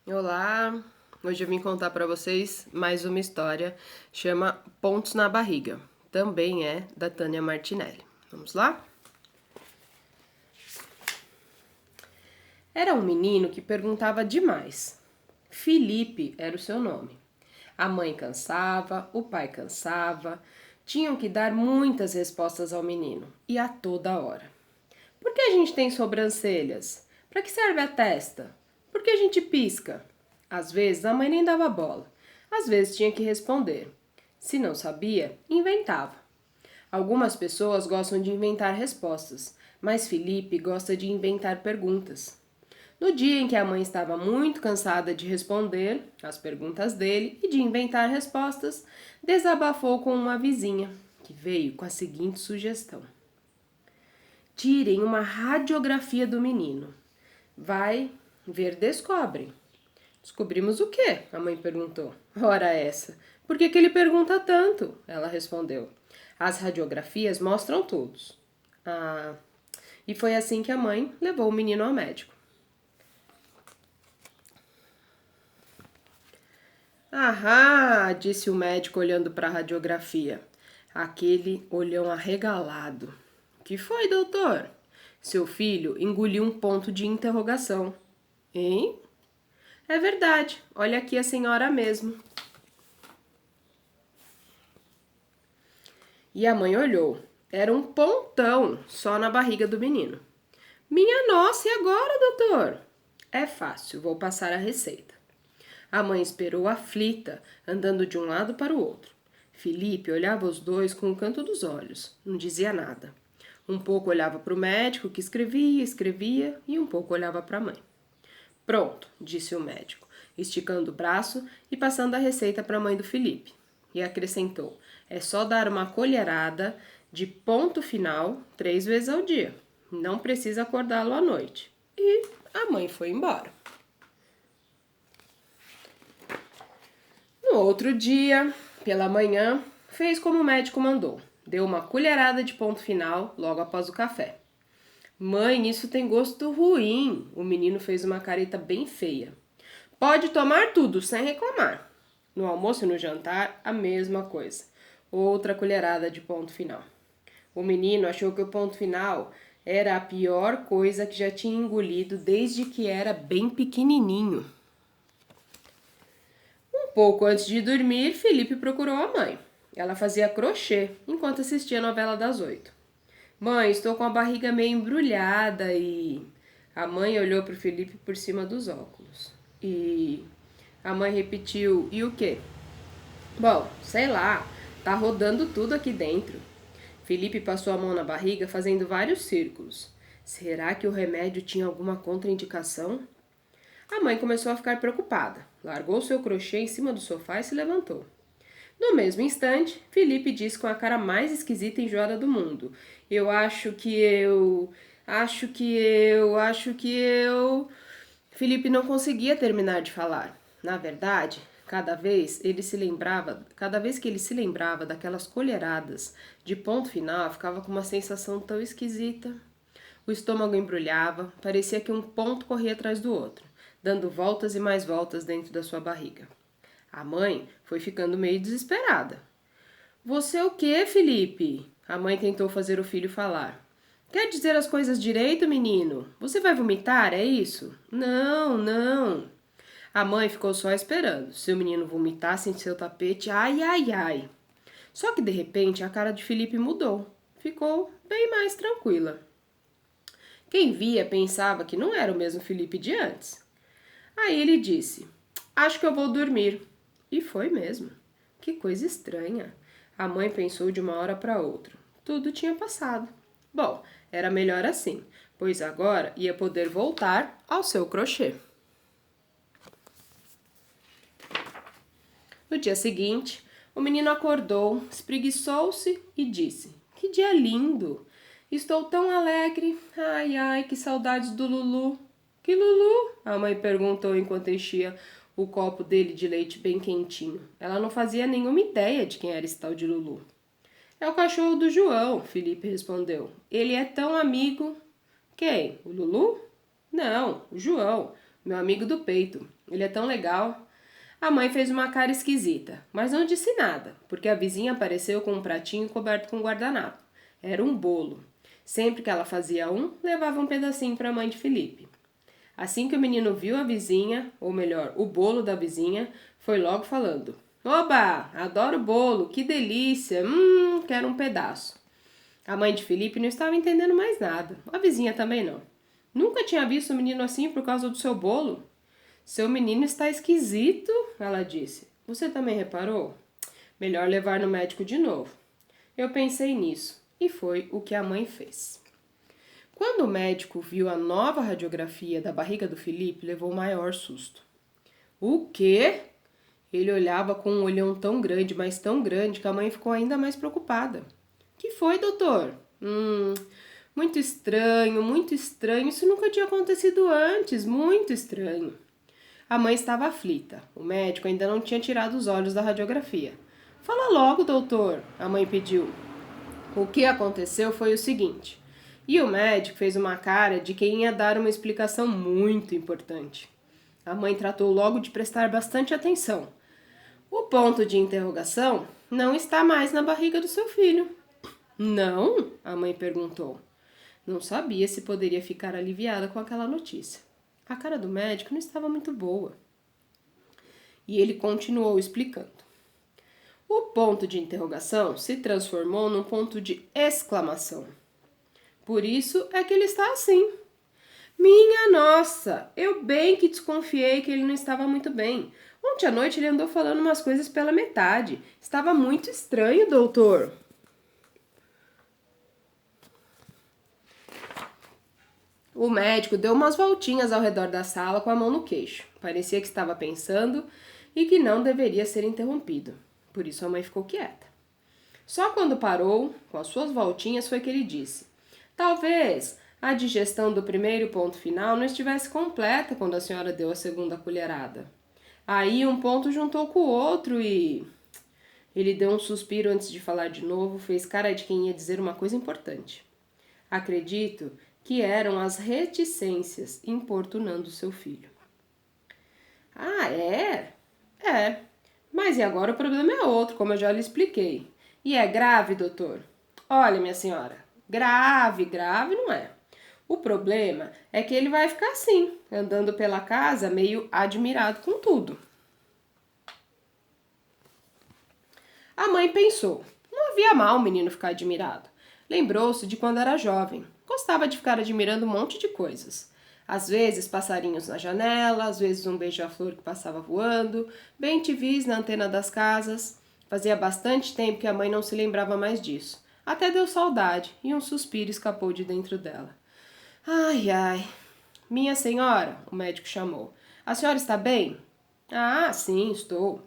Olá! Hoje eu vim contar para vocês mais uma história, chama Pontos na Barriga. Também é da Tânia Martinelli. Vamos lá? Era um menino que perguntava demais. Felipe era o seu nome. A mãe cansava, o pai cansava, tinham que dar muitas respostas ao menino, e a toda hora. Por que a gente tem sobrancelhas? Para que serve a testa? Por que a gente pisca? Às vezes a mãe nem dava bola. Às vezes tinha que responder. Se não sabia, inventava. Algumas pessoas gostam de inventar respostas, mas Felipe gosta de inventar perguntas. No dia em que a mãe estava muito cansada de responder às perguntas dele e de inventar respostas, desabafou com uma vizinha, que veio com a seguinte sugestão: tirem uma radiografia do menino. Vai ver, descobrem. Descobrimos o quê? A mãe perguntou. Ora essa. Por que ele pergunta tanto? Ela respondeu. As radiografias mostram todos. Ah, e foi assim que a mãe levou o menino ao médico. Ahá, disse o médico olhando para a radiografia. Aquele olhão arregalado. O que foi, doutor? Seu filho engoliu um ponto de interrogação. Hein? É verdade, olha aqui a senhora mesmo. E a mãe olhou. Era um pontão só na barriga do menino. Minha nossa, e agora, doutor? É fácil, vou passar a receita. A mãe esperou aflita, andando de um lado para o outro. Felipe olhava os dois com o canto dos olhos, não dizia nada. Um pouco olhava para o médico, que escrevia, e um pouco olhava para a mãe. Pronto, disse o médico, esticando o braço e passando a receita para a mãe do Felipe. E acrescentou: é só dar uma colherada de ponto final 3 vezes ao dia. Não precisa acordá-lo à noite. E a mãe foi embora. No outro dia, pela manhã, fez como o médico mandou. Deu uma colherada de ponto final logo após o café. Mãe, isso tem gosto ruim. O menino fez uma careta bem feia. Pode tomar tudo sem reclamar. No almoço e no jantar, a mesma coisa. Outra colherada de ponto final. O menino achou que o ponto final era a pior coisa que já tinha engolido desde que era bem pequenininho. Um pouco antes de dormir, Felipe procurou a mãe. Ela fazia crochê enquanto assistia a novela das 8. Mãe, estou com a barriga meio embrulhada e... A mãe olhou para o Felipe por cima dos óculos. E a mãe repetiu, e o quê? Bom, sei lá, tá rodando tudo aqui dentro. Felipe passou a mão na barriga fazendo vários círculos. Será que o remédio tinha alguma contraindicação? A mãe começou a ficar preocupada. Largou seu crochê em cima do sofá e se levantou. No mesmo instante, Felipe disse com a cara mais esquisita e enjoada do mundo: Eu acho que eu. Acho que eu. Acho que eu. Felipe não conseguia terminar de falar. Na verdade, cada vez que ele se lembrava daquelas colheradas de ponto final, ficava com uma sensação tão esquisita. O estômago embrulhava, parecia que um ponto corria atrás do outro, dando voltas e mais voltas dentro da sua barriga. A mãe foi ficando meio desesperada. Você é o quê, Felipe? A mãe tentou fazer o filho falar. Quer dizer as coisas direito, menino? Você vai vomitar, é isso? Não, não. A mãe ficou só esperando. Se o menino vomitasse em seu tapete, ai, ai, ai. Só que de repente a cara de Felipe mudou. Ficou bem mais tranquila. Quem via pensava que não era o mesmo Felipe de antes. Aí ele disse: Acho que eu vou dormir. E foi mesmo. Que coisa estranha. A mãe pensou de uma hora para outra. Tudo tinha passado. Bom, era melhor assim, pois agora ia poder voltar ao seu crochê. No dia seguinte, o menino acordou, espreguiçou-se e disse: Que dia lindo! Estou tão alegre. Ai, ai, que saudades do Lulu. Que Lulu? A mãe perguntou enquanto enchia o copo dele de leite bem quentinho. Ela não fazia nenhuma ideia de quem era esse tal de Lulu. É o cachorro do João, Felipe respondeu. Ele é tão amigo. Quem? O Lulu? Não, o João. Meu amigo do peito. Ele é tão legal. A mãe fez uma cara esquisita, mas não disse nada, porque a vizinha apareceu com um pratinho coberto com guardanapo. Era um bolo. Sempre que ela fazia um, levava um pedacinho para a mãe de Felipe. Assim que o menino viu a vizinha, ou melhor, o bolo da vizinha, foi logo falando: Oba, adoro bolo, que delícia, quero um pedaço. A mãe de Felipe não estava entendendo mais nada, a vizinha também não. Nunca tinha visto um menino assim por causa do seu bolo. Seu menino está esquisito, ela disse. Você também reparou? Melhor levar no médico de novo. Eu pensei nisso, e foi o que a mãe fez. Quando o médico viu a nova radiografia da barriga do Felipe, levou o maior susto. O quê? Ele olhava com um olhão tão grande, mas tão grande, que a mãe ficou ainda mais preocupada. Que foi, doutor? Muito estranho. Isso nunca tinha acontecido antes, muito estranho. A mãe estava aflita. O médico ainda não tinha tirado os olhos da radiografia. Fala logo, doutor, a mãe pediu. O que aconteceu foi o seguinte. E o médico fez uma cara de quem ia dar uma explicação muito importante. A mãe tratou logo de prestar bastante atenção. O ponto de interrogação não está mais na barriga do seu filho. Não? A mãe perguntou. Não sabia se poderia ficar aliviada com aquela notícia. A cara do médico não estava muito boa. E ele continuou explicando. O ponto de interrogação se transformou num ponto de exclamação. Por isso é que ele está assim. Minha nossa, eu bem que desconfiei que ele não estava muito bem. Ontem à noite ele andou falando umas coisas pela metade. Estava muito estranho, doutor. O médico deu umas voltinhas ao redor da sala com a mão no queixo. Parecia que estava pensando e que não deveria ser interrompido. Por isso a mãe ficou quieta. Só quando parou, com as suas voltinhas, foi que ele disse: Talvez a digestão do primeiro ponto final não estivesse completa quando a senhora deu a segunda colherada. Aí um ponto juntou com o outro e... Ele deu um suspiro antes de falar de novo, fez cara de quem ia dizer uma coisa importante. Acredito que eram as reticências importunando seu filho. Ah, é? É. Mas e agora o problema é outro, como eu já lhe expliquei. E é grave, doutor? Olha, minha senhora, grave não é. O problema é que ele vai ficar assim, andando pela casa meio admirado com tudo. A mãe pensou. Não havia mal o menino ficar admirado. Lembrou-se de quando era jovem. Gostava de ficar admirando um monte de coisas. Às vezes passarinhos na janela, às vezes um beija-flor que passava voando, bem-te-vis na antena das casas. Fazia bastante tempo que a mãe não se lembrava mais disso. Até deu saudade e um suspiro escapou de dentro dela. Ai, ai. Minha senhora, o médico chamou. A senhora está bem? Ah, sim, estou.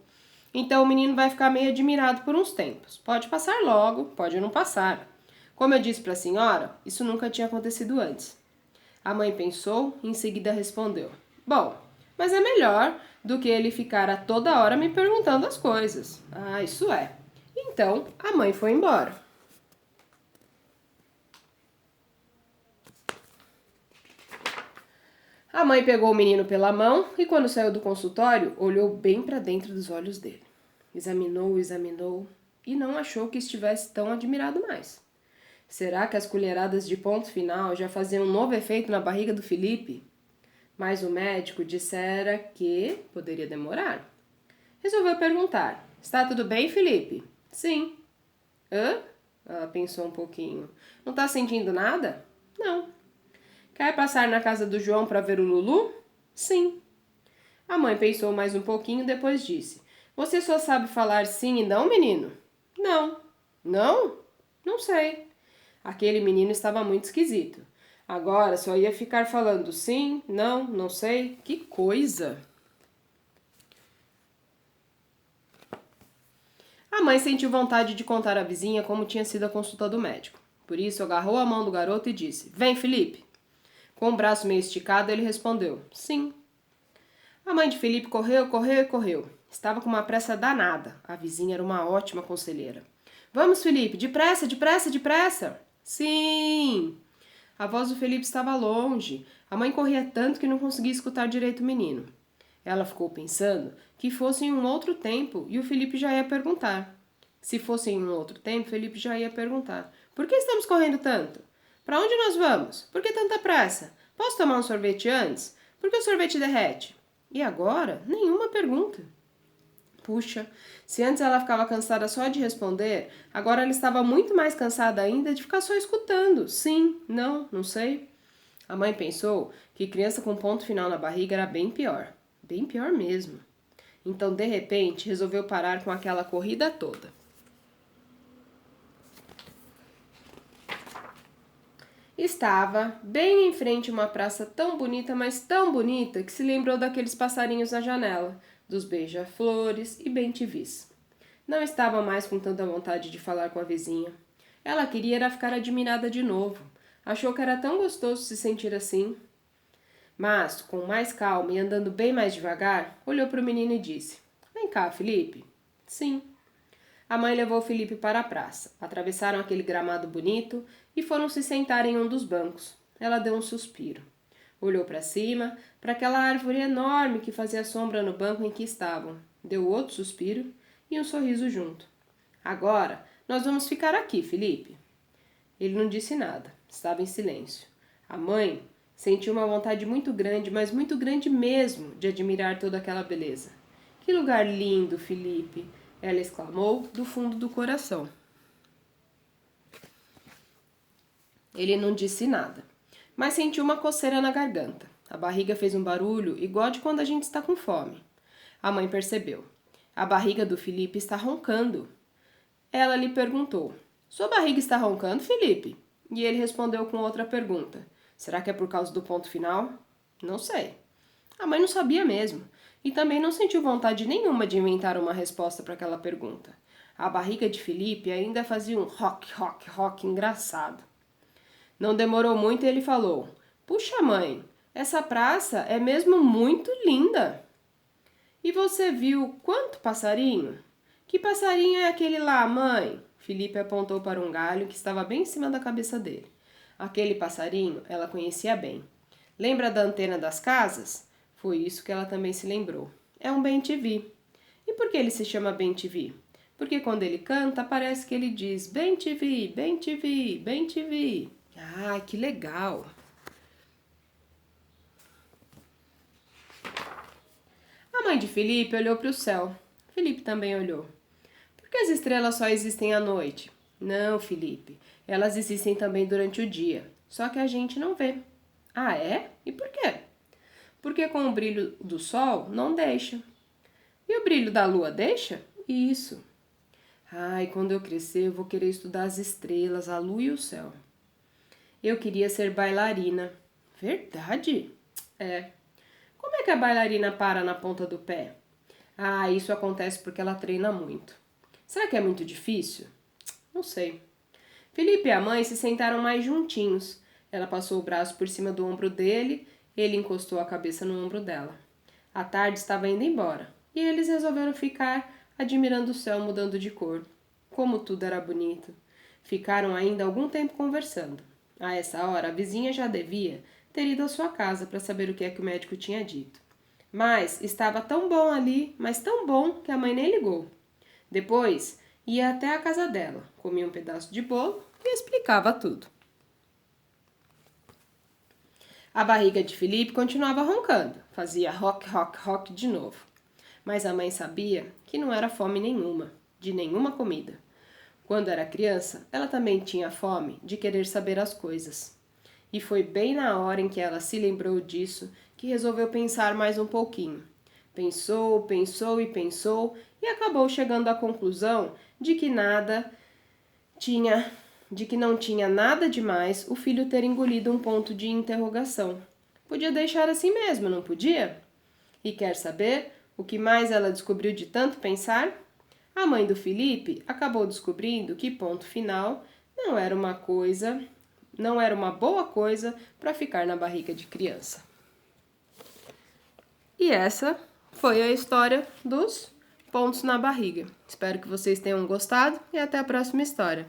Então o menino vai ficar meio admirado por uns tempos. Pode passar logo, pode não passar. Como eu disse para a senhora, isso nunca tinha acontecido antes. A mãe pensou e em seguida respondeu. Bom, mas é melhor do que ele ficar a toda hora me perguntando as coisas. Ah, isso é. Então a mãe foi embora. A mãe pegou o menino pela mão e quando saiu do consultório, olhou bem para dentro dos olhos dele. Examinou e não achou que estivesse tão admirado mais. Será que as colheradas de ponto final já faziam um novo efeito na barriga do Felipe? Mas o médico dissera que poderia demorar. Resolveu perguntar. Está tudo bem, Felipe? Sim. Hã? Ela pensou um pouquinho. Não está sentindo nada? Não. Quer passar na casa do João para ver o Lulu? Sim. A mãe pensou mais um pouquinho e depois disse. Você só sabe falar sim e não, menino? Não. Não? Não sei. Aquele menino estava muito esquisito. Agora só ia ficar falando sim, não sei. Que coisa! A mãe sentiu vontade de contar à vizinha como tinha sido a consulta do médico. Por isso agarrou a mão do garoto e disse: Vem, Felipe. Com o braço meio esticado, ele respondeu: Sim. A mãe de Felipe correu. Estava com uma pressa danada. A vizinha era uma ótima conselheira. Vamos, Felipe, depressa. Sim. A voz do Felipe estava longe. A mãe corria tanto que não conseguia escutar direito o menino. Ela ficou pensando que fosse em um outro tempo e o Felipe já ia perguntar. Se fosse em um outro tempo, Felipe já ia perguntar: por que estamos correndo tanto? Para onde nós vamos? Por que tanta pressa? Posso tomar um sorvete antes? Por que o sorvete derrete? E agora, nenhuma pergunta. Puxa, se antes ela ficava cansada só de responder, agora ela estava muito mais cansada ainda de ficar só escutando. Sim, não, não sei. A mãe pensou que criança com ponto final na barriga era bem pior mesmo. Então, de repente, resolveu parar com aquela corrida toda. Estava bem em frente a uma praça tão bonita, mas tão bonita, que se lembrou daqueles passarinhos na janela, dos beija-flores e bem-te-vis. Não estava mais com tanta vontade de falar com a vizinha. Ela queria era ficar admirada de novo. Achou que era tão gostoso se sentir assim. Mas, com mais calma e andando bem mais devagar, olhou para o menino e disse: vem cá, Felipe. Sim. A mãe levou Felipe para a praça. Atravessaram aquele gramado bonito e foram se sentar em um dos bancos. Ela deu um suspiro. Olhou para cima, para aquela árvore enorme que fazia sombra no banco em que estavam. Deu outro suspiro e um sorriso junto. Agora, nós vamos ficar aqui, Felipe. Ele não disse nada. Estava em silêncio. A mãe sentiu uma vontade muito grande, mas muito grande mesmo, de admirar toda aquela beleza. Que lugar lindo, Felipe! Ela exclamou do fundo do coração. Ele não disse nada, mas sentiu uma coceira na garganta. A barriga fez um barulho igual de quando a gente está com fome. A mãe percebeu. A barriga do Felipe está roncando. Ela lhe perguntou: sua barriga está roncando, Felipe? E ele respondeu com outra pergunta: será que é por causa do ponto final? Não sei. A mãe não sabia mesmo. E também não sentiu vontade nenhuma de inventar uma resposta para aquela pergunta. A barriga de Felipe ainda fazia um rock, rock, rock engraçado. Não demorou muito e ele falou: puxa, mãe, essa praça é mesmo muito linda. E você viu quanto passarinho? Que passarinho é aquele lá, mãe? Felipe apontou para um galho que estava bem em cima da cabeça dele. Aquele passarinho ela conhecia bem. Lembra da antena das casas? Foi isso que ela também se lembrou. É um bem-te-vi. E por que ele se chama bem-te-vi? Porque quando ele canta, parece que ele diz bem-te-vi, bem-te-vi, bem-te-vi. Ah, que legal! A mãe de Felipe olhou para o céu. Felipe também olhou. Por que as estrelas só existem à noite? Não, Felipe. Elas existem também durante o dia. Só que a gente não vê. Ah, é? E por quê? Porque com o brilho do sol não deixa. E o brilho da lua deixa? Isso. Ai, quando eu crescer eu vou querer estudar as estrelas, a lua e o céu. Eu queria ser bailarina. Verdade? É. Como é que a bailarina para na ponta do pé? Ah, isso acontece porque ela treina muito. Será que é muito difícil? Não sei. Felipe e a mãe se sentaram mais juntinhos. Ela passou o braço por cima do ombro dele, ele encostou a cabeça no ombro dela. A tarde estava indo embora e eles resolveram ficar admirando o céu mudando de cor. Como tudo era bonito. Ficaram ainda algum tempo conversando. A essa hora, a vizinha já devia ter ido à sua casa para saber o que é que o médico tinha dito. Mas estava tão bom ali, mas tão bom, que a mãe nem ligou. Depois, ia até a casa dela, comia um pedaço de bolo e explicava tudo. A barriga de Felipe continuava roncando, fazia rock, rock, rock de novo. Mas a mãe sabia que não era fome nenhuma, de nenhuma comida. Quando era criança, ela também tinha fome de querer saber as coisas. E foi bem na hora em que ela se lembrou disso que resolveu pensar mais um pouquinho. Pensou, pensou e pensou e acabou chegando à conclusão de que não tinha nada demais o filho ter engolido um ponto de interrogação. Podia deixar assim mesmo, não podia? E quer saber o que mais ela descobriu de tanto pensar? A mãe do Felipe acabou descobrindo que ponto final não era uma boa coisa para ficar na barriga de criança. E essa foi a história dos pontos na barriga. Espero que vocês tenham gostado e até a próxima história.